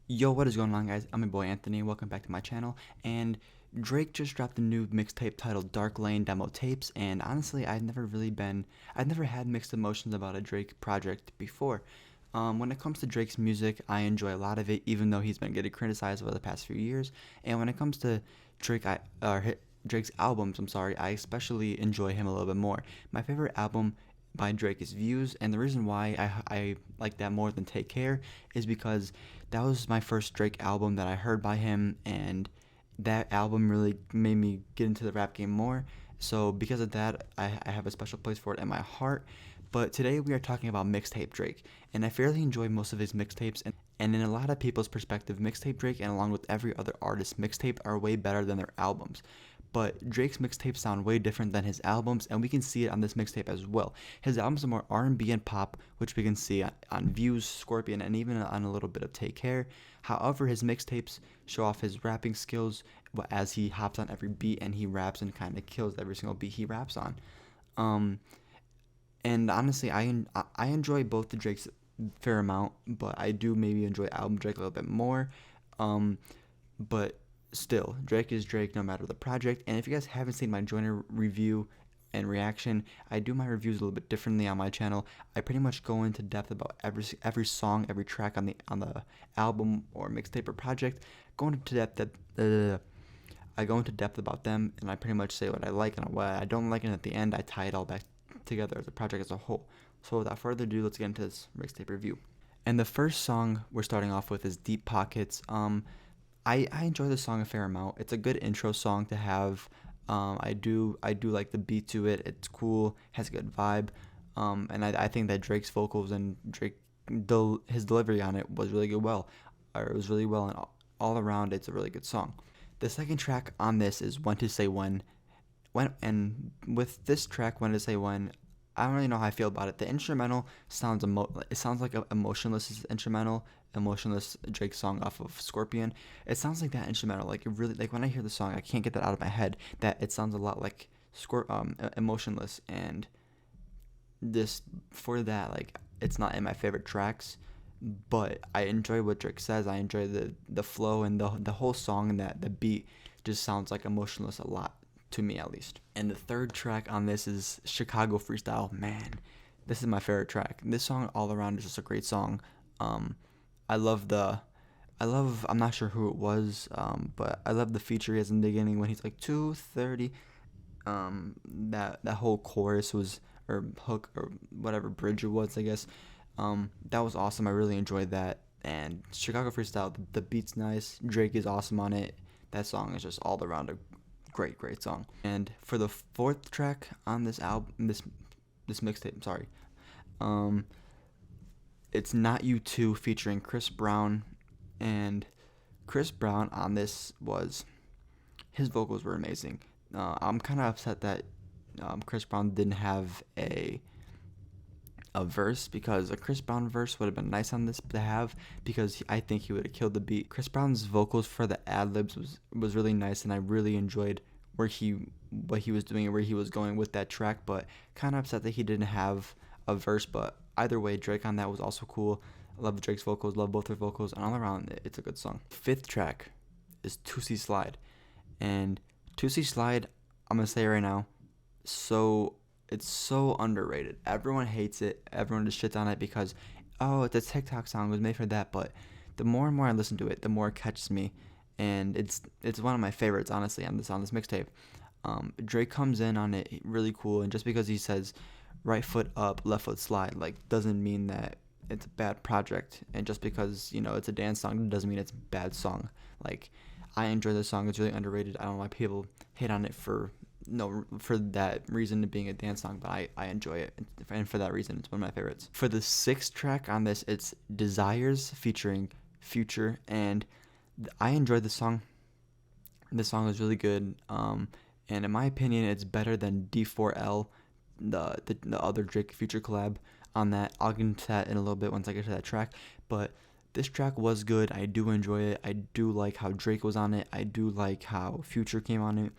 Yo, what is going on, guys? I'm your boy Anthony. Welcome back to my channel. And Drake just dropped a new mixtape titled Dark Lane Demo Tapes. And honestly, I've never had mixed emotions about a Drake project before. When it comes to Drake's music, I enjoy a lot of it, even though he's been getting criticized over the past few years. And when it comes to Drake, Drake's albums, I especially enjoy him a little bit more. My favorite album by Drake is Views, and the reason why I like that more than Take Care is because that was my first Drake album that I heard by him, and that album really made me get into the rap game more. So because of that, I have a special place for it in my heart. But today we are talking about mixtape Drake, and I fairly enjoy most of his mixtapes, and in a lot of people's perspective, mixtape Drake and along with every other artist, mixtape are way better than their albums. But Drake's mixtapes sound way different than his albums, and we can see it on this mixtape as well. His albums are more R&B and pop, which we can see on Views, Scorpion, and even on a little bit of Take Care. However, his mixtapes show off his rapping skills as he hops on every beat and he raps and kind of kills every single beat he raps on. Um, and honestly, I enjoy both the Drake's fair amount, but I do maybe enjoy album Drake a little bit more. Um, but still, Drake is Drake no matter the project. And if you guys haven't seen my Joiner review and reaction, I do my reviews a little bit differently on my channel. I pretty much go into depth about every song, every track on the album or mixtape or project. Going into I go into depth about them, and I pretty much say what I like and what I don't like, and at the end I tie it all back together as a project as a whole. So without further ado, let's get into this mixtape review. And the first song we're starting off with is Deep Pockets. I enjoy the song a fair amount. It's a good intro song to have. I do like the beat to it. It's cool, has a good vibe. And I think that Drake's vocals and his delivery on it was really good. It was really well, and all around it's a really good song. The second track on this is When to Say When. And with this track, When to Say When, I don't really know how I feel about it. The instrumental it sounds like a Emotionless instrumental, Emotionless Drake song off of Scorpion. It sounds like that instrumental. Like it really, like when I hear the song, I can't get that out of my head. That it sounds a lot like Emotionless, and this for that, like it's not in my favorite tracks, but I enjoy what Drake says. I enjoy the flow and the whole song, and that the beat just sounds like Emotionless a lot to me, at least. And the third track on this is Chicago Freestyle. Man, this is my favorite track. This song all around is just a great song. Um, I love I'm not sure who it was, but I love the feature he has in the beginning when he's like 2:30. That whole chorus was, or hook or whatever bridge it was, I guess. That was awesome. I really enjoyed that. And Chicago Freestyle, the beat's nice. Drake is awesome on it. That song is just all around a great song. And for the fourth track on this album, this mixtape, um, it's Not You Too featuring Chris Brown. And Chris Brown on this his vocals were amazing. I'm kind of upset that Chris Brown didn't have a verse, because a Chris Brown verse would have been nice on this to have, because I think he would have killed the beat. Chris Brown's vocals for the ad libs was really nice, and I really enjoyed what he was doing and where he was going with that track, but kind of upset that he didn't have a verse. But either way, Drake on that was also cool. I love Drake's vocals, love both their vocals, and all around it's a good song. Fifth track is Toosie Slide. And Toosie Slide, I'm gonna say right now, it's so underrated. Everyone hates it. Everyone just shits on it because, oh, it's a TikTok song. It was made for that. But the more and more I listen to it, the more it catches me, and it's one of my favorites, honestly, on this mixtape. Drake comes in on it really cool, and just because he says right foot up, left foot slide, like doesn't mean that it's a bad project. And just because it's a dance song doesn't mean it's a bad song. Like, I enjoy this song. It's really underrated. I don't know why people hate on it for that reason of being a dance song, but I enjoy it, and for that reason it's one of my favorites. For the sixth track on this, it's Desires featuring Future, and I enjoyed the song. This song is really good, and in my opinion it's better than D4L, the other Drake Future collab on that. I'll get into that in a little bit once I get to that track, but this track was good. I do enjoy it. I do like how Drake was on it. I do like how Future came on it,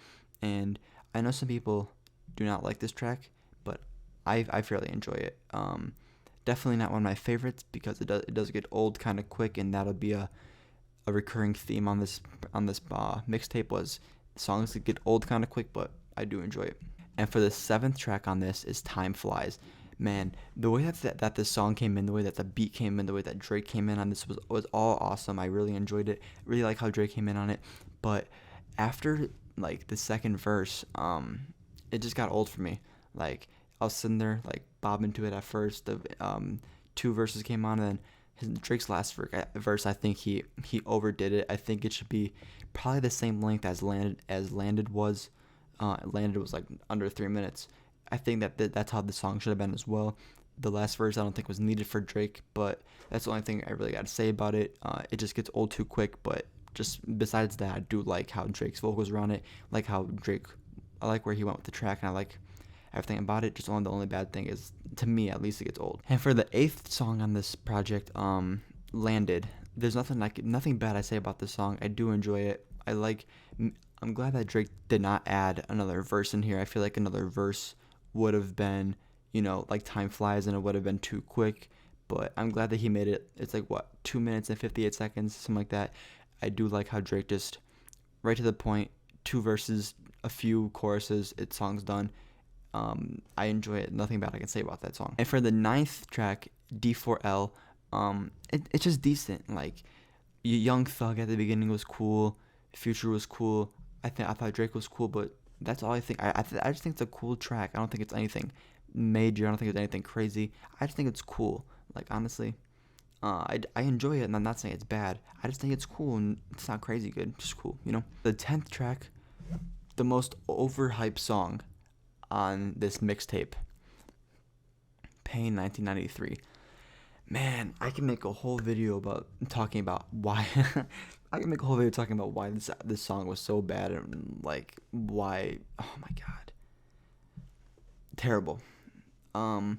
and I know some people do not like this track, but I fairly enjoy it. Definitely not one of my favorites because it does get old kind of quick, and that'll be a recurring theme on this mixtape was songs that get old kind of quick, but I do enjoy it. And for the 7th track on this is Time Flies. Man, the way that this song came in, the way that the beat came in, the way that Drake came in on this was all awesome. I really enjoyed it. Really like how Drake came in on it. But after like the second verse, it just got old for me. Like I was sitting there like bobbing to it at first. The 2 verses came on, and then Drake's last verse, I think he overdid it. I think it should be probably the same length as Landed was. Landed was like under 3 minutes. I think that's how the song should have been as well. The last verse I don't think was needed for Drake, but that's the only thing I really got to say about it. It just gets old too quick, but just besides that, I do like how Drake's vocals were on it. Like how I like where he went with the track, and I like everything about it. Just the only bad thing is, to me at least, it gets old. And for the 8th song on this project, Landed, there's nothing bad I say about this song. I do enjoy it. I'm glad that Drake did not add another verse in here. I feel like another verse would have been, like Time Flies, and it would have been too quick. But I'm glad that he made it. It's like 2 minutes and 58 seconds, something like that. I do like how Drake just right to the point, 2 verses, a few choruses, song's done. I enjoy it. Nothing bad I can say about that song. And for the 9th track, D4L, it's just decent. Like Young Thug at the beginning was cool. Future was cool. I thought Drake was cool, but that's all I think. I just think it's a cool track. I don't think it's anything major. I don't think it's anything crazy. I just think it's cool. Like honestly, I enjoy it, and I'm not saying it's bad. I just think it's cool, and it's not crazy good. Just cool, The 10th track, the most overhyped song on this mixtape, Pain 1993. Man, I can make a whole video talking about why this song was so bad, and like why. Oh my god, terrible. I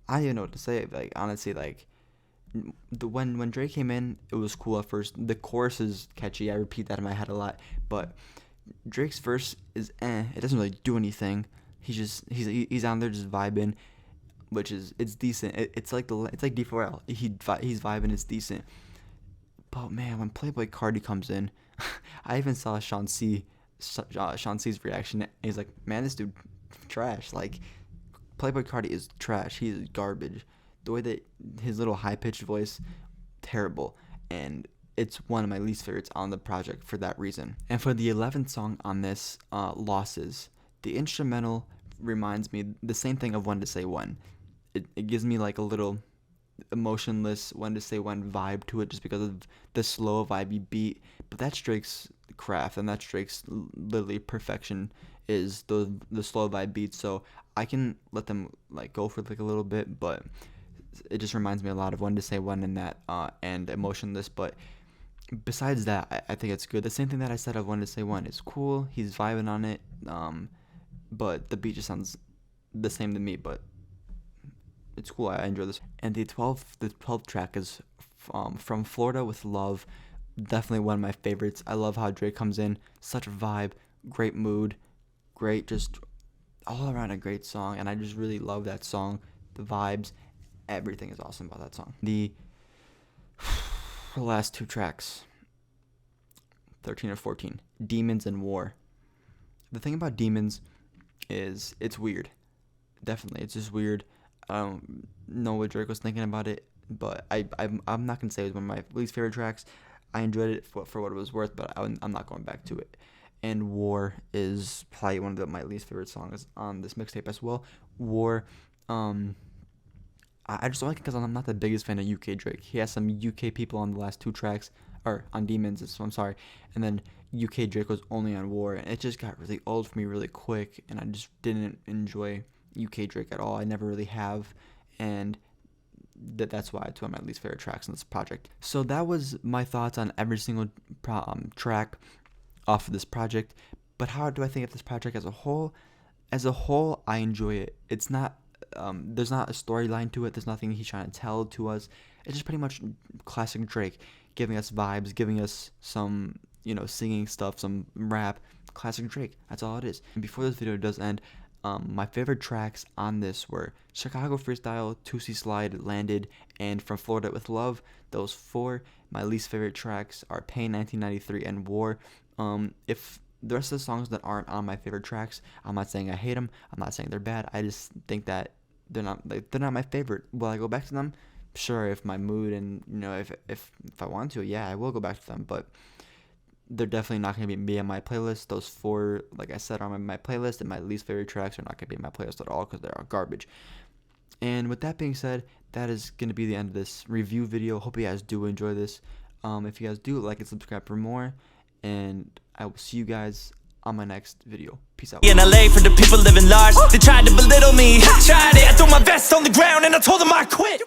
don't even know what to say. Like honestly, like when Drake came in, it was cool at first. The chorus is catchy. I repeat that in my head a lot, but Drake's verse is It doesn't really do anything. He's on there just vibing, it's decent. It's like D4L. He's vibing. It's decent. But man, when Playboy Cardi comes in, I even saw Sean C's reaction. He's like, "Man, this dude trash." Like Playboy Cardi is trash. He's garbage. The way that his little high pitched voice, terrible. And it's one of my least favorites on the project for that reason. And for the 11th song on this, Losses, the instrumental reminds me the same thing of When to Say When. It gives me like a little emotionless When to Say When vibe to it, just because of the slow vibey beat. But that's Drake's craft, and that's Drake's literally perfection, is the slow vibe beats. So I can let them like go for like a little bit, but it just reminds me a lot of When to Say When in that and Emotionless. But besides that, I think it's good. The same thing that I said of When to Say When. It's cool. He's vibing on it. But the beat just sounds the same to me. But it's cool. I enjoy this. And the 12th track is From Florida with Love. Definitely one of my favorites. I love how Drake comes in. Such a vibe. Great mood. Great, just all around a great song. And I just really love that song. The vibes. Everything is awesome about that song. The last 2 tracks, 13 or 14, Demons and War. The thing about Demons is it's weird. Definitely, it's just weird. I don't know what Drake was thinking about it, but I'm not gonna say it was one of my least favorite tracks. I enjoyed it for what it was worth, but I'm not going back to it. And War is probably one of my least favorite songs on this mixtape as well. War, I just don't like it because I'm not the biggest fan of UK Drake. He has some UK people on the last 2 tracks, or on Demons, so I'm sorry. And then UK Drake was only on War, and it just got really old for me really quick, and I just didn't enjoy UK Drake at all. I never really have, and that's why it's one of my least favorite tracks on this project. So that was my thoughts on every single track off of this project. But how do I think of this project as a whole? As a whole, I enjoy it. It's not there's not a storyline to it. There's nothing he's trying to tell to us. It's just pretty much classic Drake, giving us vibes, giving us some, singing stuff, some rap. Classic Drake. That's all it is. And before this video does end, My favorite tracks on this were Chicago Freestyle, Toosie Slide, Landed, and From Florida with Love. Those four. My least favorite tracks are Pain 1993 and War. If the rest of the songs that aren't on my favorite tracks, I'm not saying I hate them. I'm not saying they're bad. I just think that they're not my favorite. Will I go back to them? Sure, if my mood and if I want to, yeah, I will go back to them. But they're definitely not going to be on my playlist. Those four, like I said, are on my playlist, and my least favorite tracks are not going to be in my playlist at all because they're all garbage. And with that being said, that is going to be the end of this review video. Hope you guys do enjoy this. If you guys do, like and subscribe for more, and I will see you guys on my next video. Peace out. In LA for the people living large, they tried to belittle me. Tried it, I threw my vest on the ground and I told them I quit.